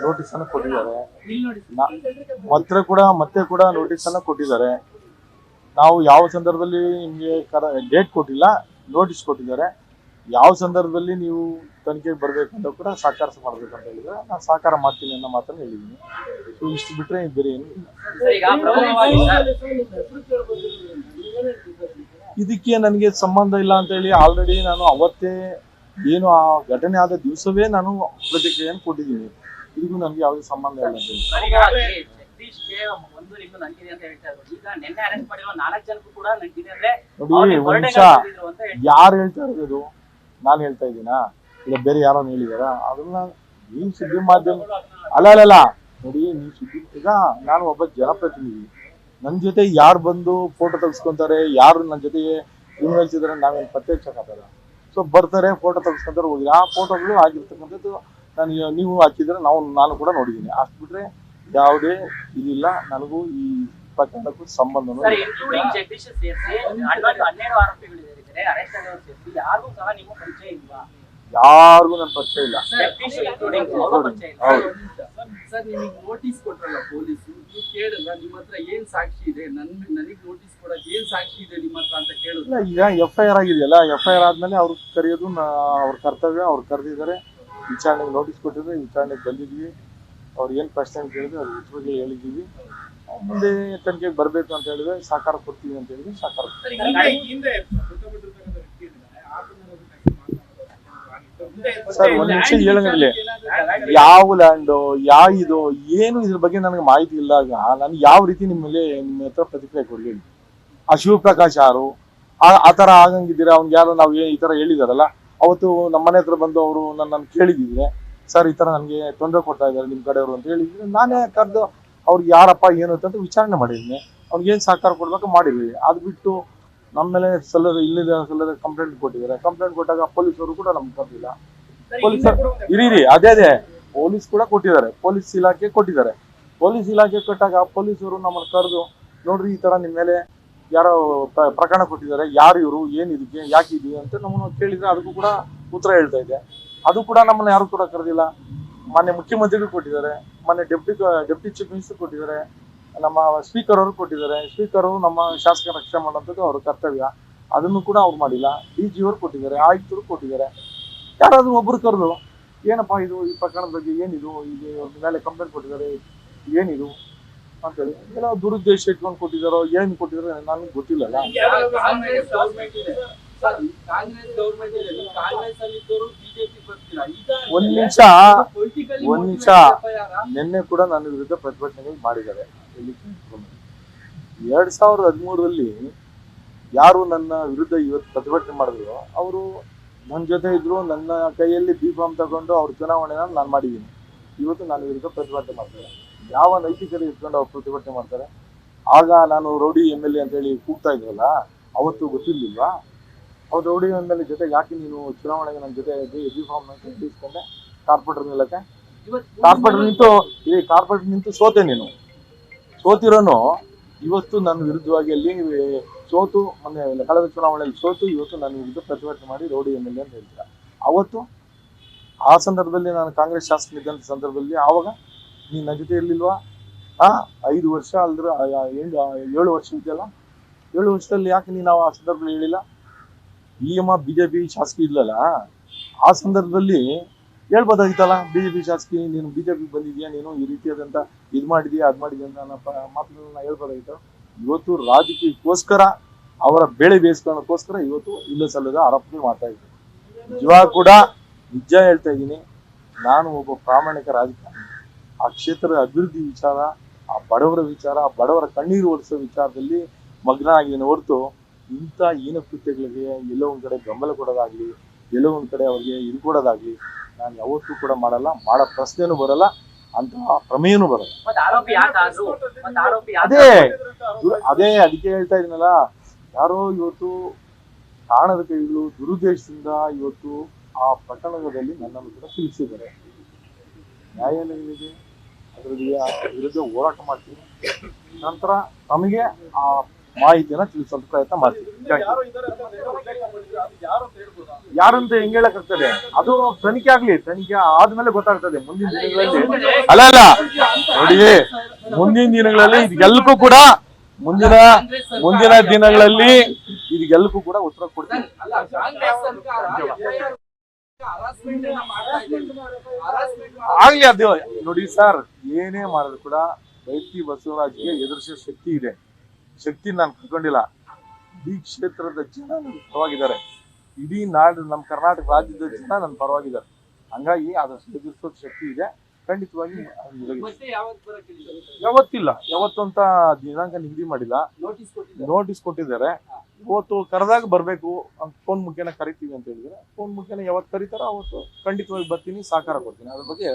Notice ಅನ್ನು ಕೊಟ್ಟಿದ್ದಾರೆ. ಮತ್ತೆ ಕೂಡ ನೋಟಿಸ್ ಅನ್ನು ಕೊಟ್ಟಿದ್ದಾರೆ. ನಾವು ಯಾವ ಸಂದರ್ಭದಲ್ಲಿ ನಿಮಗೆ ಡೇಟ್ ಕೊಟ್ಟಿಲ್ಲ, ನೋಟಿಸ್ ಕೊಟ್ಟಿದ್ದಾರೆ. ಯಾವ ಸಂದರ್ಭದಲ್ಲಿ ನೀವು ತನಿಖೆಗೆ ಬರ್ಬೇಕಂತ ಕೂಡ ಸಹಕಾರ ಮಾಡ್ಬೇಕಂತ ಹೇಳಿದ್ರೆ ನಾನು ಸಹಕಾರ ಮಾಡ್ತೀನಿ ಅನ್ನೋ ಮಾತನ್ನು ಹೇಳಿದ್ದೀನಿ. ಸೊ ಇಷ್ಟು ಬಿಟ್ರೆ ಬೇರೆ ಏನು ಇಲ್ಲ. ಇದಕ್ಕೆ ನನಗೆ ಸಂಬಂಧ ಇಲ್ಲ ಅಂತ ಹೇಳಿ ಆಲ್ರೆಡಿ ನಾನು ಅವತ್ತೇ ಏನು ಆ ಘಟನೆ ಆದ ದಿವಸವೇ ನಾನು ಪ್ರತಿಕ್ರಿಯೆಯನ್ನು ಕೊಟ್ಟಿದ್ದೀನಿ. ಇದಕ್ಕೂ ನನಗೆ ಯಾವುದೇ ಸಂಬಂಧ ಇಲ್ಲ ಅಂತ ಹೇಳಿ. ನೋಡಿ ಒಂದ್ ನಿಮಿಷ, ಯಾರು ಹೇಳ್ತಾ ಇರೋದು? ನಾನು ಹೇಳ್ತಾ ಇದ್ದೀನಾ ಇಲ್ಲ ಬೇರೆ ಯಾರೋ ಹೇಳಿದಾರ? ಅದನ್ನ ನೀವು ಸುದ್ದಿ ಮಾಧ್ಯಮ ಅಲ್ಲ ನೋಡಿ, ನೀವು ಸುದ್ದಿ ಈಗ ನಾನು ಒಬ್ಬ ಜನಪ್ರತಿನಿಧಿ. ನನ್ನ ಜೊತೆ ಯಾರು ಬಂದು ಫೋಟೋ ತೆಗೆಸ್ಕೊಂತಾರೆ, ಯಾರು ನನ್ನ ಜೊತೆಗೆ ಕ್ರಿಮಿನಲ್ಸ್ ಇದಾರೆ ನಾವೇನು ಪತ್ತೆ ಹಚ್ಚಕ್ಕಾಗಲ್ಲ. ಸೊ ಬರ್ತಾರೆ, ಫೋಟೋ ತೆಗೆಸ್ಕೊಂತಾರೆ, ಹೋಗಿ ಆ ಫೋಟೋಗಳು ಆಗಿರ್ತಕ್ಕಂಥದ್ದು ನೀವು ಹಾಕಿದ್ರೆ ನಾನು ಕೂಡ ನೋಡಿದ್ದೀನಿ. ಅಷ್ಟು ಬಿಟ್ರೆ ಯಾವುದೇ ಇದಿಲ್ಲ. ನನಗೂ ಈ ಪ್ರಕರಣಕ್ಕೂ ಸಂಬಂಧ ಯಾರಿಗೂ ನನ್ನ ಪರಿಚಯ ಇಲ್ಲ. ಸರ್ ನಿಮಗೆ ನೋಟಿಸ್ ಕೊಟ್ರಲ್ಲ ಪೊಲೀಸರು, ನೀವು ಕೇಳಿಲ್ಲ ನಿಮ್ಮ ಹತ್ರ ಏನ್ ಸಾಕ್ಷಿ ಇದೆ, ನನಗೆ ನೋಟಿಸ್ ಕೊಡಕ್ಕೆ ಏನ್ ಸಾಕ್ಷಿ ಇದೆ ನಿಮ್ಮ ಹತ್ರ ಅಂತ ಕೇಳಿಲ್ಲ. ಈಗ FIR ಆಗಿದೆಯಲ್ಲ, FIR ಆದ್ಮೇಲೆ ಅವ್ರು ಕರೆಯೋದು ಅವ್ರ ಕರ್ತವ್ಯ. ಅವ್ರು ಕರೆದಿದ್ದಾರೆ, ವಿಚಾರಣೆಗೆ ನೋಟಿಸ್ ಕೊಟ್ಟಿದ್ರೆ ವಿಚಾರಣೆಗೆ ಬಂದಿದ್ವಿ. ಅವ್ರು ಏನು ಪ್ರಶ್ನೆ ಕೇಳಿದ್ರೆ ಅವ್ರ ಬಗ್ಗೆ ಹೇಳಿದ್ದೀವಿ. ಮುಂದೆ ತನಿಖೆಗೆ ಬರಬೇಕು ಅಂತ ಹೇಳಿದ್ರೆ ಸಹಕಾರ ಕೊಡ್ತೀವಿ ಅಂತ ಹೇಳಿದ್ರೆ ಸಹಕಾರ. ಸರ್ ಒಂದ್ ನಿಮಿಷ ಹೇಳಂಗಿಲ್ಲ, ಯಾವ ಲ್ಯಾಂಡ್ ಇದು ಏನು ಇದ್ರ ಬಗ್ಗೆ ನನಗೆ ಮಾಹಿತಿ ಇಲ್ಲ. ನಾನು ಯಾವ ರೀತಿ ನಿಮ್ಮ ಹತ್ರ ಪ್ರತಿಕ್ರಿಯೆ ಕೊಡ್ಲಿ? ಆ ಶಿವಪ್ರಕಾಶ್ ಯಾರು? ಆತರ ಆಗಂಗಿದ್ದೀರಾ? ಅವ್ನಿಗೆ ಯಾರು ನಾವು ಈ ತರ ಹೇಳಿದಾರಲ್ಲ, ಅವತ್ತು ನಮ್ಮ ಮನೆ ಹತ್ರ ಬಂದು ಅವರು ನನ್ನನ್ನು ಕೇಳಿದಿದ್ರೆ, ಸರ್ ಈ ತರ ನನಗೆ ತೊಂದರೆ ಕೊಡ್ತಾ ಇದ್ದಾರೆ ನಿಮ್ಮ ಕಡೆಯವರು ಅಂತ ಹೇಳಿದ್ರೆ, ನಾನೇ ಕರೆದು ಅವ್ರಿಗೆ ಯಾರಪ್ಪ ಏನು ಅಂತ ವಿಚಾರಣೆ ಮಾಡಿದ್ದೀನಿ. ಅವ್ನಿಗೆ ಏನು ಸಹಕಾರ ಕೊಡ್ಬೇಕು ಮಾಡಿದ್ವಿ. ಅದು ಬಿಟ್ಟು ನಮ್ಮ ಮೇಲೆ ಸಲ್ಲದ ಕಂಪ್ಲೇಂಟ್ ಕೊಟ್ಟಿದ್ದಾರೆ. ಕಂಪ್ಲೇಂಟ್ ಕೊಟ್ಟಾಗ ಪೊಲೀಸರು ಕೂಡ ನಮ್ಗೆ ಕರೆದಿಲ್ಲ. ಇರೀ ಅದೇ ಪೊಲೀಸ್ ಕೂಡ ಕೊಟ್ಟಿದ್ದಾರೆ, ಪೊಲೀಸ್ ಇಲಾಖೆ ಕೊಟ್ಟಿದ್ದಾರೆ. ಪೊಲೀಸ್ ಇಲಾಖೆ ಕೊಟ್ಟಾಗ ಪೊಲೀಸರು ನಮ್ಮನ್ನು ಕರೆದು, ನೋಡ್ರಿ ಈ ತರ ನಿಮ್ಮ ಮೇಲೆ ಯಾರೋ ಪ್ರಕರಣ ಕೊಟ್ಟಿದ್ದಾರೆ, ಯಾರು ಇವರು, ಏನ್ ಇದಕ್ಕೆ, ಯಾಕೆ ಇದು ಅಂತ ನಮ್ಮನ್ನು ಕೇಳಿದ್ರೆ ಅದಕ್ಕೂ ಕೂಡ ಉತ್ತರ ಹೇಳ್ತಾ ಇದೆ. ಅದು ಕೂಡ ನಮ್ಮನ್ನ ಯಾರು ಕೂಡ ಕರೆದಿಲ್ಲ. ಮೊನ್ನೆ ಮುಖ್ಯಮಂತ್ರಿಗಳು ಕೊಟ್ಟಿದ್ದಾರೆ, ಮೊನ್ನೆ ಡೆಪ್ಟಿ ಚೀಫ್ ಮಿನಿಸ್ಟರ್ ಕೊಟ್ಟಿದ್ದಾರೆ, ನಮ್ಮ ಸ್ಪೀಕರ್ ಅವರು ಕೊಟ್ಟಿದ್ದಾರೆ. ಸ್ಪೀಕರ್ ಅವರು ನಮ್ಮ ಶಾಸಕರ ರಕ್ಷಣೆ ಮಾಡುವಂಥದ್ದು ಅವ್ರ ಕರ್ತವ್ಯ, ಅದನ್ನು ಕೂಡ ಅವ್ರು ಮಾಡಿಲ್ಲ. DG ಅವರು ಕೊಟ್ಟಿದ್ದಾರೆ, ಆಯುಕ್ತರು ಕೊಟ್ಟಿದ್ದಾರೆ. ಯಾರಾದ್ರೂ ಒಬ್ರು ಕರೆದು ಏನಪ್ಪಾ ಇದು, ಈ ಪ್ರಕರಣದ ಬಗ್ಗೆ ಏನಿದು, ಇದು ಮೇಲೆ ಕಂಪ್ಲೇಂಟ್ ಕೊಟ್ಟಿದ್ದಾರೆ, ಏನಿದು ಅಂತೇಳಿ ಏನೋ ದುರುದ್ದೇಶ ಇಟ್ಕೊಂಡು ಕೊಟ್ಟಿದ್ದಾರೋ ಏನು ಕೊಟ್ಟಿದಾರೋ ನನಗೆ ಗೊತ್ತಿಲ್ಲಲ್ಲ. ಒಂದ್ ನಿಮಿಷ ನಿನ್ನೆ ಕೂಡ ನನ್ನ ವಿರುದ್ಧ ಪ್ರತಿಭಟನೆಗಳು ಮಾಡಿದ್ದಾರೆ. 2013ರಲ್ಲಿ ಯಾರು ನನ್ನ ವಿರುದ್ಧ ಇವತ್ತು ಪ್ರತಿಭಟನೆ ಮಾಡಿದ್ರು ಅವರು ನನ್ನ ಜೊತೆ ಇದ್ರು. ನನ್ನ ಕೈಯಲ್ಲಿ B.Com ತಗೊಂಡು ಅವ್ರ ಚುನಾವಣೆನ ನಾನು ಮಾಡಿದ್ದೀನಿ. ಇವತ್ತು ನನ್ನ ವಿರುದ್ಧ ಪ್ರತಿಭಟನೆ ಮಾಡ್ತಾರೆ. ಯಾವ ನೈತಿಕತೆ ಇಟ್ಕೊಂಡು ಅವ್ರು ಪ್ರತಿಭಟನೆ ಮಾಡ್ತಾರೆ? ಆಗ ನಾನು ರೌಡಿ MLA ಅಂತ ಹೇಳಿ ಕೂಗ್ತಾ ಇದ್ರಲ್ಲ, ಅವತ್ತು ಗೊತ್ತಿರ್ಲಿಲ್ವಾ? ಅವ್ರು ರೌಡಿ MLA ಜೊತೆ ಯಾಕೆ ನೀನು ಚುನಾವಣೆಗೆ ನನ್ನ ಜೊತೆ B.Com ಅಂತ ಇಸ್ಕೊಂಡೆ? ಕಾರ್ಪೊರೇಟರ್ ನಿಲ್ಲಕ್ಕೆ ಕಾರ್ಪೊರೇಟರ್ ನಿಂತು ಸೋತೆ. ನೀನು ಸೋತಿರೋನು ಇವತ್ತು ನನ್ನ ವಿರುದ್ಧವಾಗಿ ಅಲ್ಲಿ ಸೋತು, ಮೊನ್ನೆ ಕಳೆದ ಚುನಾವಣೆಯಲ್ಲಿ ಸೋತು ಇವತ್ತು ನನ್ನ ವಿರುದ್ಧ ಪ್ರತಿಭಟನೆ ಮಾಡಿ ರೌಡಿ MLA ಅಂತ ಹೇಳ್ತೀರ. ಅವತ್ತು ಆ ಸಂದರ್ಭದಲ್ಲಿ ನಾನು ಕಾಂಗ್ರೆಸ್ ಶಾಸಕನಿದ್ದಂಥ ಸಂದರ್ಭದಲ್ಲಿ ಆವಾಗ ನೀನು ನನ್ನ ಜೊತೆ ಇರ್ಲಿಲ್ವಾ? 5 ವರ್ಷ ಅಲ್ದ್ರೆ 7 ವರ್ಷ ಇದೆಯಲ್ಲ, 7 ವರ್ಷದಲ್ಲಿ ಯಾಕೆ ನೀನು ಆ ಸಂದರ್ಭದಲ್ಲಿ ಹೇಳಿಲ್ಲ? BJP ಶಾಸಕಿ ಇಲ್ಲಲ್ಲ, ಆ ಸಂದರ್ಭದಲ್ಲಿ ಹೇಳ್ಬೋದಾಗಿತ್ತಲ್ಲ, BJP ಶಾಸಕಿ ನೀನು BJP ಬಂದಿದ್ಯಾ, ನೀನು ಈ ರೀತಿಯಾದಂಥ ಇದು ಮಾಡಿದ್ಯಾ ಅದು ಮಾಡಿದ್ಯಾ ಅಂತ ಮಾತುಗಳನ್ನ ಹೇಳ್ಬೋದಾಗಿತ್ತು. ಇವತ್ತು ರಾಜಕೀಯಕ್ಕೋಸ್ಕರ ಅವರ ಬೆಳೆ ಬೇಯಿಸ್ಕೊಳ್ಳೋಕ್ಕೋಸ್ಕರ ಇವತ್ತು ಇಲ್ಲ ಸಲ್ಲದ ಆರೋಪಗಳು ಮಾಡ್ತಾ ಇದ್ದಾರೆ. ನಿಜ ಹೇಳ್ತಾ ಇದ್ದೀನಿ, ನಾನು ಒಬ್ಬ ಪ್ರಾಮಾಣಿಕ ರಾಜಕಾರಣಿ. ಆ ಕ್ಷೇತ್ರದ ಅಭಿವೃದ್ಧಿ ವಿಚಾರ, ಆ ಬಡವರ ವಿಚಾರ, ಬಡವರ ಕಣ್ಣೀರು ಒರೆಸೋ ವಿಚಾರದಲ್ಲಿ ಮಗ್ನ ಆಗಿದ್ದೀನಿ ಹೊರತು ಇಂಥ ಹೀನ ಕೃತ್ಯಗಳಿಗೆ ಎಲ್ಲೋ ಒಂದ್ ಕಡೆ ಬೆಂಬಲ ಕೊಡೋದಾಗ್ಲಿ, ಎಲ್ಲೋ ಒಂದ್ ಕಡೆ ಅವ್ರಿಗೆ ಇದು ಕೊಡೋದಾಗ್ಲಿ ನಾನು ಯಾವತ್ತೂ ಕೂಡ ಮಾಡಲ್ಲ. ಮಾಡೋ ಪ್ರಶ್ನೆನೂ ಬರಲ್ಲ, ಅಂತ ಪ್ರಮೇಯನೂ ಬರಲ್ಲ. ಅದೇ ಅದಕ್ಕೆ ಹೇಳ್ತಾ ಇದೀನಲ್ಲ, ಯಾರೋ ಇವತ್ತು ಕಾಣದ ಕೈಗಳು ದುರುದ್ದೇಶದಿಂದ ಇವತ್ತು ಆ ಪ್ರಕರಣದಲ್ಲಿ ನನ್ನನ್ನು ಕೂಡ ಸಿಲುಕಿಸಿದ್ದಾರೆ. ನ್ಯಾಯಾಲಯಗಳಿಗೆ ಅದರ ವಿರುದ್ಧ ಹೋರಾಟ ಮಾಡ್ತೀನಿ. ನಂತರ ನಮಗೆ ಆ ಮಾಹಿತಿಯನ್ನ ತಿಳಿಸುವಂತ ಪ್ರಯತ್ನ ಮಾಡ್ತೀವಿ. ಯಾರೋ ಇದ್ದಾರೆ ಅಂತ ಉಲ್ಲೇಖ ಮಾಡಿದ್ರೆ ಅದು ಯಾರು ಅಂತ ಹೇಳ್ಬೋದಾ? ಯಾರಂತ ಹೆಂಗ್ ಹೇಳಕ್ಕಾಗ್ತದೆ? ಅದು ತನಿಖೆ ಆಗ್ಲಿ, ತನಿಖೆ ಆದ್ಮೇಲೆ ಗೊತ್ತಾಗ್ತದೆ ಮುಂದಿನ ದಿನಗಳಲ್ಲಿ. ಅಲ್ಲ ನೋಡಿ, ಮುಂದಿನ ದಿನಗಳಲ್ಲಿ ಇದೆಲ್ಲಕ್ಕೂ ಕೂಡ ಮುಂದಿನ ದಿನಗಳಲ್ಲಿ ಇದೆಲ್ಲಕ್ಕೂ ಕೂಡ ಉತ್ತರ ಕೊಡ್ತೀವಿ. ಅಲ್ಲ, ಕಾಂಗ್ರೆಸ್ ಸರ್ಕಾರ harassment ಅನ್ನ ಮಾಡ್ತಾ ಇದೆ. harassment ಆಗ್ಲಿ, ಅದು ನೋಡಿ ಸರ್, ಏನೇ ಮಾಡಿದ್ರು ಕೂಡ ಬೈತಿ ಬಸವರಾಜ್ಗೆ ಎದುರಿಸೋ ಶಕ್ತಿ ಇದೆ. ಶಕ್ತಿ ನಾನು ಕಳ್ಕೊಂಡಿಲ್ಲ. ಇಡೀ ಕ್ಷೇತ್ರದ ಜನ ನನ್ನ ಪರವಾಗಿದ್ದಾರೆ. ಇಡೀ ನಾಡು, ನಮ್ಮ ಕರ್ನಾಟಕ ರಾಜ್ಯದ ಜನ ನನ್ನ ಪರವಾಗಿದ್ದಾರೆ. ಹಂಗಾಗಿ ಅದಷ್ಟು ಎದುರಿಸೋ ಶಕ್ತಿ ಇದೆ. ಖಂಡಿತವಾಗಿ ಮತ್ತೆ ಯಾವತ್ತು ಬರಕ್ಕೆ ಹೇಳಿದ್ದಾರೆ? ಯಾವತ್ತಿಲ್ಲ, ಯಾವತ್ತು ಅಂತ ದಿನಾಂಕ ನಿಗದಿ ಮಾಡಿಲ್ಲ. ನೋಟಿಸ್ ಕೊಟ್ಟಿದ್ದಾರೆ. ಇವತ್ತು ಕರೆದಾಗ ಬರ್ಬೇಕು ಅಂತ ಫೋನ್ ಮುಖೇನ ಕರಿತೀವಿ ಅಂತ ಹೇಳಿದ್ರೆ, ಫೋನ್ ಮುಖೇನ ಯಾವತ್ತು ಕರೀತಾರೋ ಅವತ್ತು ಖಂಡಿತವಾಗಿ ಬರ್ತೀನಿ, ಸಹಕಾರ ಕೊಡ್ತೀನಿ. ಅದ್ರ ಬಗ್ಗೆ